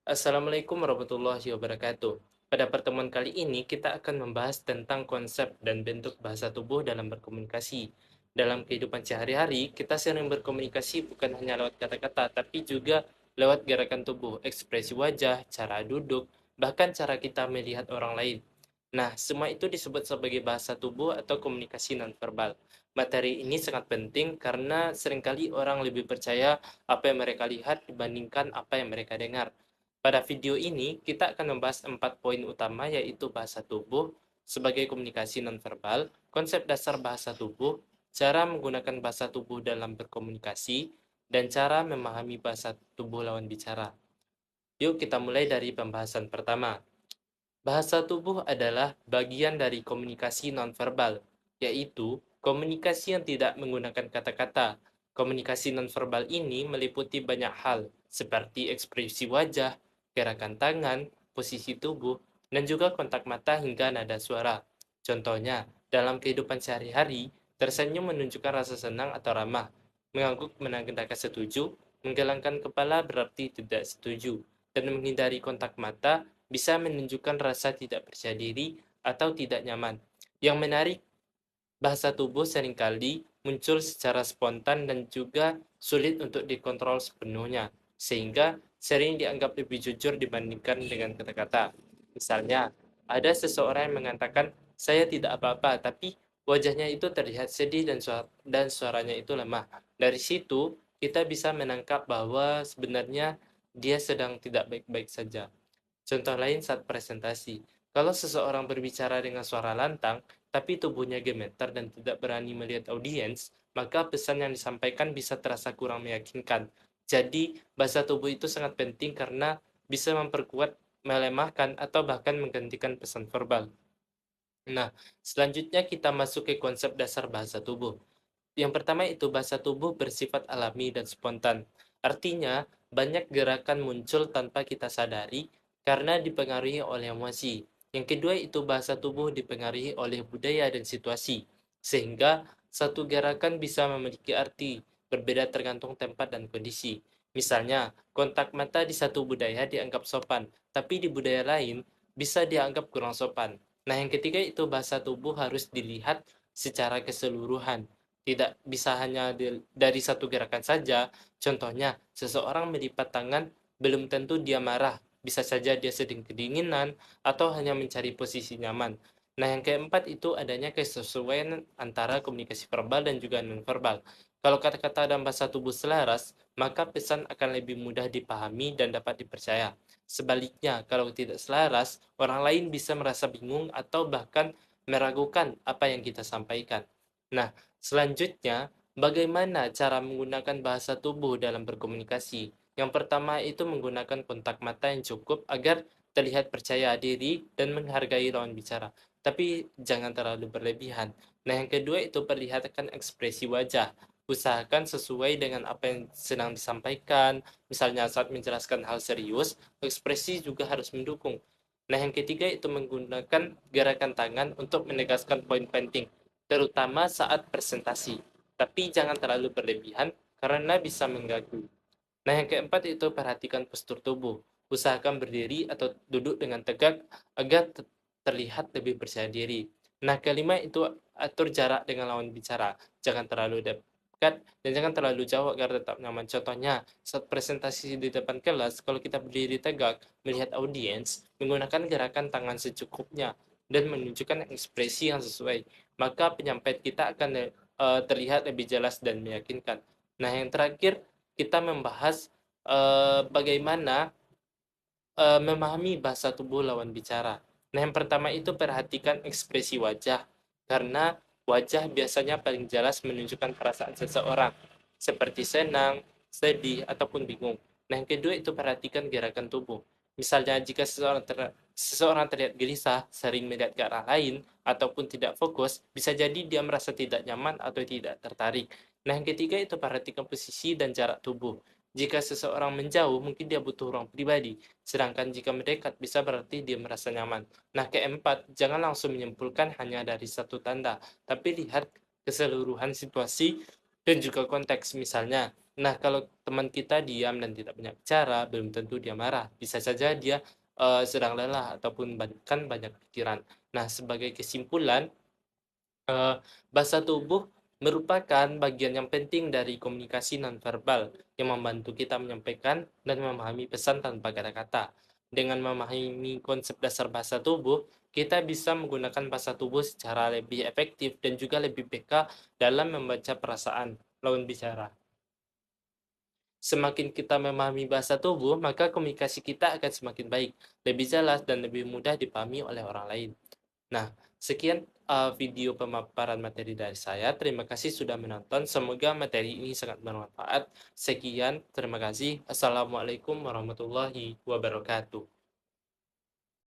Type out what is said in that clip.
Assalamualaikum warahmatullahi wabarakatuh. Pada pertemuan kali ini, kita akan membahas tentang konsep dan bentuk bahasa tubuh dalam berkomunikasi. Dalam kehidupan sehari-hari, kita sering berkomunikasi bukan hanya lewat kata-kata, tapi juga lewat gerakan tubuh, ekspresi wajah, cara duduk, bahkan cara kita melihat orang lain. Nah, semua itu disebut sebagai bahasa tubuh atau komunikasi nonverbal. Materi ini sangat penting karena seringkali orang lebih percaya apa yang mereka lihat dibandingkan apa yang mereka dengar. Pada video ini, kita akan membahas 4 poin utama yaitu bahasa tubuh sebagai komunikasi nonverbal, konsep dasar bahasa tubuh, cara menggunakan bahasa tubuh dalam berkomunikasi, dan cara memahami bahasa tubuh lawan bicara. Yuk kita mulai dari pembahasan pertama. Bahasa tubuh adalah bagian dari komunikasi nonverbal, yaitu komunikasi yang tidak menggunakan kata-kata. Komunikasi nonverbal ini meliputi banyak hal, seperti ekspresi wajah, gerakan tangan, posisi tubuh, dan juga kontak mata hingga nada suara. Contohnya, dalam kehidupan sehari-hari, tersenyum menunjukkan rasa senang atau ramah, mengangguk menandakan setuju, menggelengkan kepala berarti tidak setuju, dan menghindari kontak mata bisa menunjukkan rasa tidak percaya diri atau tidak nyaman. Yang menarik, bahasa tubuh seringkali muncul secara spontan dan juga sulit untuk dikontrol sepenuhnya, sehingga sering dianggap lebih jujur dibandingkan dengan kata-kata. Misalnya, ada seseorang yang mengatakan, saya tidak apa-apa, tapi wajahnya itu terlihat sedih dan suaranya itu lemah. Dari situ, kita bisa menangkap bahwa sebenarnya dia sedang tidak baik-baik saja. Contoh lain saat presentasi. Kalau seseorang berbicara dengan suara lantang, tapi tubuhnya gemeter dan tidak berani melihat audiens, maka pesan yang disampaikan bisa terasa kurang meyakinkan. Jadi, bahasa tubuh itu sangat penting karena bisa memperkuat, melemahkan, atau bahkan menggantikan pesan verbal. Nah, selanjutnya kita masuk ke konsep dasar bahasa tubuh. Yang pertama itu bahasa tubuh bersifat alami dan spontan. Artinya, banyak gerakan muncul tanpa kita sadari karena dipengaruhi oleh emosi. Yang kedua itu bahasa tubuh dipengaruhi oleh budaya dan situasi. Sehingga satu gerakan bisa memiliki arti berbeda tergantung tempat dan kondisi. Misalnya, kontak mata di satu budaya dianggap sopan, tapi di budaya lain bisa dianggap kurang sopan. Nah, yang ketiga itu bahasa tubuh harus dilihat secara keseluruhan, tidak bisa hanya dari satu gerakan saja. Contohnya, seseorang melipat tangan belum tentu dia marah. Bisa saja dia sedang kedinginan atau hanya mencari posisi nyaman. Nah, yang keempat itu adanya kesesuaian antara komunikasi verbal dan juga nonverbal. Kalau kata-kata dan bahasa tubuh selaras, maka pesan akan lebih mudah dipahami dan dapat dipercaya. Sebaliknya, kalau tidak selaras, orang lain bisa merasa bingung atau bahkan meragukan apa yang kita sampaikan. Nah, selanjutnya, bagaimana cara menggunakan bahasa tubuh dalam berkomunikasi? Yang pertama itu menggunakan kontak mata yang cukup agar terlihat percaya diri dan menghargai lawan bicara. Tapi jangan terlalu berlebihan. Nah, yang kedua itu perlihatkan ekspresi wajah. Usahakan sesuai dengan apa yang sedang disampaikan. Misalnya saat menjelaskan hal serius, ekspresi juga harus mendukung. Nah, yang ketiga itu menggunakan gerakan tangan untuk menegaskan poin penting terutama saat presentasi. Tapi jangan terlalu berlebihan karena bisa mengganggu. Nah, yang keempat itu perhatikan postur tubuh. Usahakan berdiri atau duduk dengan tegak agar terlihat lebih percaya diri. Nah, kelima itu atur jarak dengan lawan bicara. Jangan terlalu dekat dan jangan terlalu jauh agar tetap nyaman. Contohnya, saat presentasi di depan kelas, kalau kita berdiri tegak, melihat audiens, menggunakan gerakan tangan secukupnya dan menunjukkan ekspresi yang sesuai, maka penyampaian kita akan terlihat lebih jelas dan meyakinkan. Nah, yang terakhir kita membahas bagaimana memahami bahasa tubuh lawan bicara. Nah, yang pertama itu perhatikan ekspresi wajah, karena wajah biasanya paling jelas menunjukkan perasaan seseorang, seperti senang, sedih, ataupun bingung. Nah, yang kedua itu perhatikan gerakan tubuh. Misalnya, jika seseorang terlihat gelisah, sering melihat ke arah lain, ataupun tidak fokus, bisa jadi dia merasa tidak nyaman atau tidak tertarik. Nah, yang ketiga itu perhatikan posisi dan jarak tubuh. Jika seseorang menjauh, mungkin dia butuh ruang pribadi. Sedangkan jika mendekat, bisa berarti dia merasa nyaman. Nah, keempat, jangan langsung menyimpulkan hanya dari satu tanda, tapi lihat keseluruhan situasi dan juga konteks. Misalnya, Nah, kalau teman kita diam dan tidak banyak bicara, belum tentu dia marah. Bisa saja dia sedang lelah ataupun kan banyak pikiran. Nah, sebagai kesimpulan, eh, bahasa tubuh merupakan bagian yang penting dari komunikasi nonverbal yang membantu kita menyampaikan dan memahami pesan tanpa kata-kata. Dengan memahami konsep dasar bahasa tubuh, kita bisa menggunakan bahasa tubuh secara lebih efektif dan juga lebih peka dalam membaca perasaan lawan bicara. Semakin kita memahami bahasa tubuh, maka komunikasi kita akan semakin baik, lebih jelas, dan lebih mudah dipahami oleh orang lain. Nah, sekian video pemaparan materi dari saya. Terima kasih sudah menonton. Semoga materi ini sangat bermanfaat. Sekian, terima kasih. Assalamualaikum warahmatullahi wabarakatuh.